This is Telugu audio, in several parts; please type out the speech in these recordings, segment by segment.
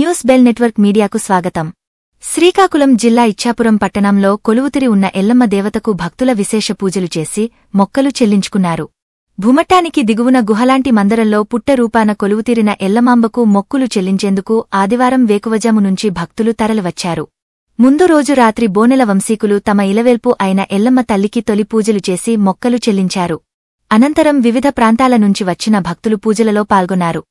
న్యూస్ బెల్ నెట్వర్క్ మీడియాకు స్వాగతం. శ్రీకాకుళం జిల్లా ఇచ్చాపురం పట్టణంలో కొలువుతిరి ఉన్న ఎల్లమ్మ దేవతకు భక్తుల విశేష పూజలు చేసి మొక్కలు చెల్లించుకున్నారు. భూమట్టానికి దిగువన గుహలాంటి మందరంలో పుట్ట రూపాన కొలువుతిరిన ఎల్లమాంబకు మొక్కులు చెల్లించేందుకు ఆదివారం వేకువజాము నుంచి భక్తులు తరలివచ్చారు. ముందు రోజు రాత్రి బోనెల వంశీకులు తమ ఇలవేల్పు అయిన ఎల్లమ్మ తల్లికి తొలి పూజలు చేసి మొక్కలు చెల్లించారు. అనంతరం వివిధ ప్రాంతాల నుంచి వచ్చిన భక్తులు పూజలలో పాల్గొన్నారు.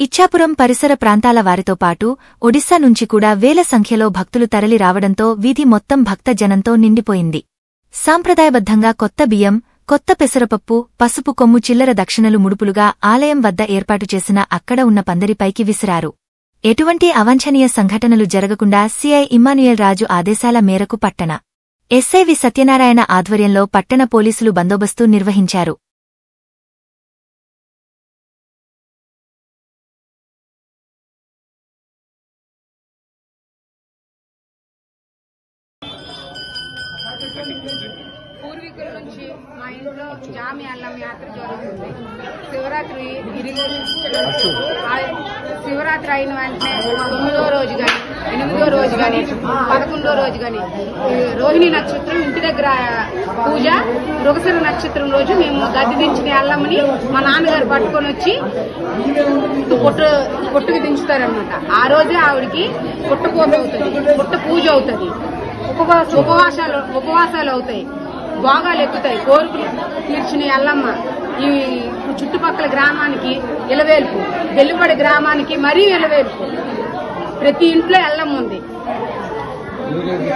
ఇచ్చాపురం పరిసర ప్రాంతాల వారితో పాటు ఒడిశా నుంచి కూడా వేల సంఖ్యలో భక్తులు తరలి రావడంతో వీధి మొత్తం భక్త జనంతో నిండిపోయింది. సాంప్రదాయబద్ధంగా కొత్త బియ్యం, కొత్త పెసరపప్పు, పసుపు కొమ్ము చిల్లర దక్షిణలు ముడుపులుగా ఆలయం వద్ద ఏర్పాటు చేసిన అక్కడ ఉన్న పందిరిపైకి విసిరారు. ఎటువంటి అవాంఛనీయ సంఘటనలు జరగకుండా సీఐ ఇమ్మాన్యుయల్ రాజు ఆదేశాల మేరకు పట్టణ ఎస్ఐ వి సత్యనారాయణ ఆధ్వర్యంలో పట్టణ పోలీసులు బందోబస్తు నిర్వహించారు. పూర్వీకుల నుంచి మా ఇంట్లో జామి అల్లం యాత్ర జరుగుతుంది. శివరాత్రి అయిన వెంటనే 9వ రోజు గాని 8వ రోజు గాని 11వ రోజు గాని రోహిణి నక్షత్రం ఇంటి దగ్గర పూజ, మృగశిర నక్షత్రం రోజు మేము గద్దె దించిన అల్లమ్మని మా నాన్నగారు పట్టుకొని వచ్చి పొట్టుకు దించుతారనమాట. ఆ రోజే ఆవిడికి పుట్టపోత అవుతుంది, పుట్ట పూజ అవుతుంది, ఉపవాసాలు అవుతాయి, భోగాలు ఎక్కుతాయి. కోరికలు తీర్చిన ఎల్లమ్మ ఈ చుట్టుపక్కల గ్రామానికి ఇలవేల్పు, వెల్లుబడి గ్రామానికి మరీ ఇలవేల్పు. ప్రతి ఇంట్లో ఎల్లమ్మ ఉంది.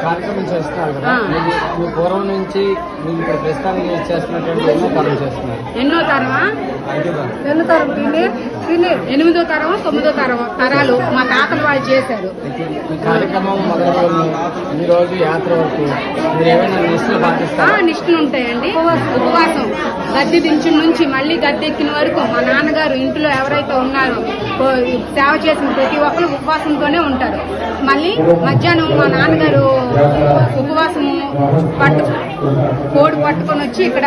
కార్యక్రమం చేస్తున్నారు కదా, పూర్వం నుంచి ఇప్పుడు ప్రస్తుతానికి చేస్తున్నటువంటి ఎన్నో తరమా 8వ తరం 9వ తరాలు మా తాతలు వాళ్ళు చేశారు. కార్యక్రమం ఈ రోజు యాత్ర వరకు నిష్ఠలు పాటిస్తారా? నిష్ఠలు ఉంటాయండి. ఉపవాసం గద్దె దించిన నుంచి మళ్లీ గద్దెక్కిన వరకు మా నాన్నగారు ఇంట్లో ఎవరైతే ఉన్నారో సేవ చేసిన ప్రతి ఒక్కరు ఉపవాసంతోనే ఉంటారు. మళ్ళీ మధ్యాహ్నం మా నాన్నగారు ఉపవాసము కోడి పట్టుకొని వచ్చి ఇక్కడ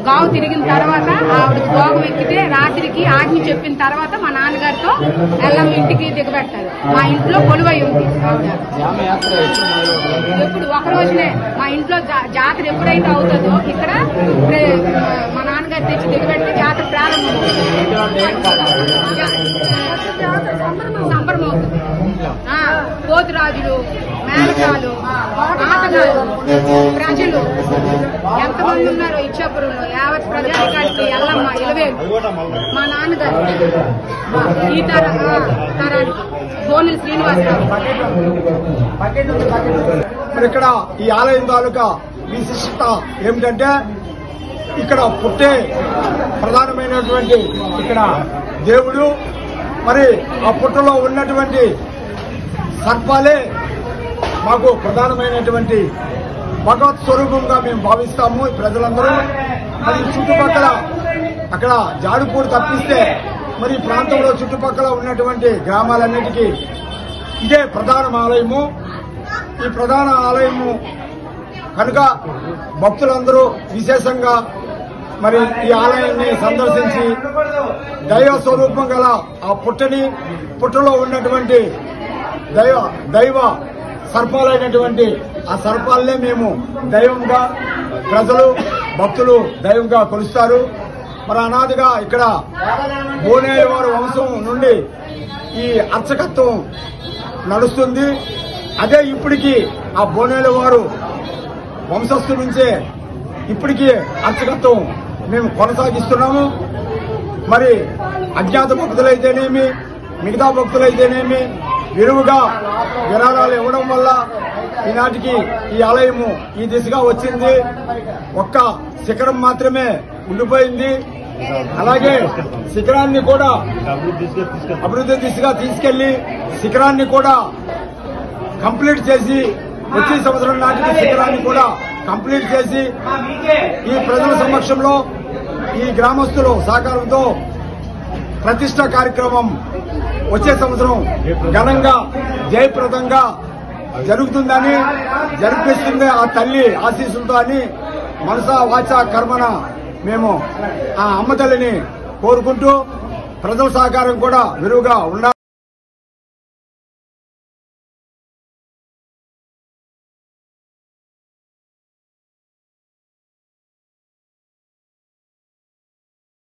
గావు తిరిగిన తర్వాత ఆవిడకి భోగం ఎక్కితే రాత్రికి ఆజ్ఞ చెప్పిన తర్వాత మా నాన్నగారితో ఎల్లమ్మ ఇంటికి దిగబెట్టారు. మా ఇంట్లో కొలువై ఉంది ఆవిడ. ఎప్పుడు ఒక రోజునే మా ఇంట్లో జాతర ఎప్పుడైతే అవుతుందో ఇక్కడ మా నాన్నగారు తెచ్చి దిగబెట్టి జాతర ప్రారంభం సంబరం అవుతుంది. పోతురాజులు, మేళకాలు, ఆటగాళ్ళు, ప్రజలు ఎంతమంది ఉన్నారో ఇచ్చాపురంలో యావత్ ప్రజానికానికి ఎల్లమ్మ ఇలవేలు. మా నాన్నగారు ఈ తరానికి బోనెల శ్రీనివాసరావు. ఇక్కడ ఈ ఆలయం తాలూకా విశిష్టత ఏమిటంటే ఇక్కడ పుట్టే ప్రధానమైనటువంటి ఇక్కడ దేవుడు, మరి ఆ పుట్టలో ఉన్నటువంటి సర్పాలే మాకు ప్రధానమైనటువంటి భగవత్ స్వరూపంగా మేము భావిస్తాము ప్రజలందరూ. మరి చుట్టుపక్కల అక్కడ జాడుపూడి తప్పిస్తే మరి ప్రాంతంలో చుట్టుపక్కల ఉన్నటువంటి గ్రామాలన్నిటికీ ఇదే ప్రధాన ఆలయము. ఈ ప్రధాన ఆలయము కనుక భక్తులందరూ విశేషంగా మరి ఈ ఆలయాన్ని సందర్శించి దైవ స్వరూపం గల ఆ పుట్టలో ఉన్నటువంటి దైవ సర్పాలైనటువంటి ఆ సర్పాలనే మేము దైవంగా, ప్రజలు భక్తులు దైవంగా కొలుస్తారు. మరి అనాదిగా ఇక్కడ బోనేల వారి వంశం నుండి ఈ అర్చకత్వం నడుస్తుంది. అదే ఇప్పటికీ ఆ బోనేల వారు వంశస్థు నుంచే ఇప్పటికీ అర్చకత్వం మేము కొనసాగిస్తున్నాము. మరి అజ్ఞాత భక్తులైతేనేమి, మిగతా భక్తులైతేనేమి విరివిగా విరాళాలు ఇవ్వడం వల్ల ఈనాటికి ఈ ఆలయము ఈ దిశగా వచ్చింది. ఒక్క శిఖరం మాత్రమే ఉండిపోయింది. అలాగే శిఖరాన్ని కూడా అభివృద్ధి దిశగా తీసుకెళ్లి శిఖరాన్ని కూడా కంప్లీట్ చేసి వచ్చే సంవత్సరం నాటికి శిఖరాన్ని కూడా కంప్లీట్ చేసి ఈ ప్రజల సమక్షంలో ఈ గ్రామస్తుల సహకారంతో ప్రతిష్ఠ కార్యక్రమం వచ్చే సంవత్సరం ఘనంగా జయప్రదంగా జరుగుతుందని, జరిపిస్తుంది ఆ తల్లి ఆశీస్సులతో అని మనసా వాచా కర్మన మేము ఆ అమ్మ తల్లిని కోరుకుంటూ ప్రజల సహకారం కూడా విరివిగా ఉండాలి.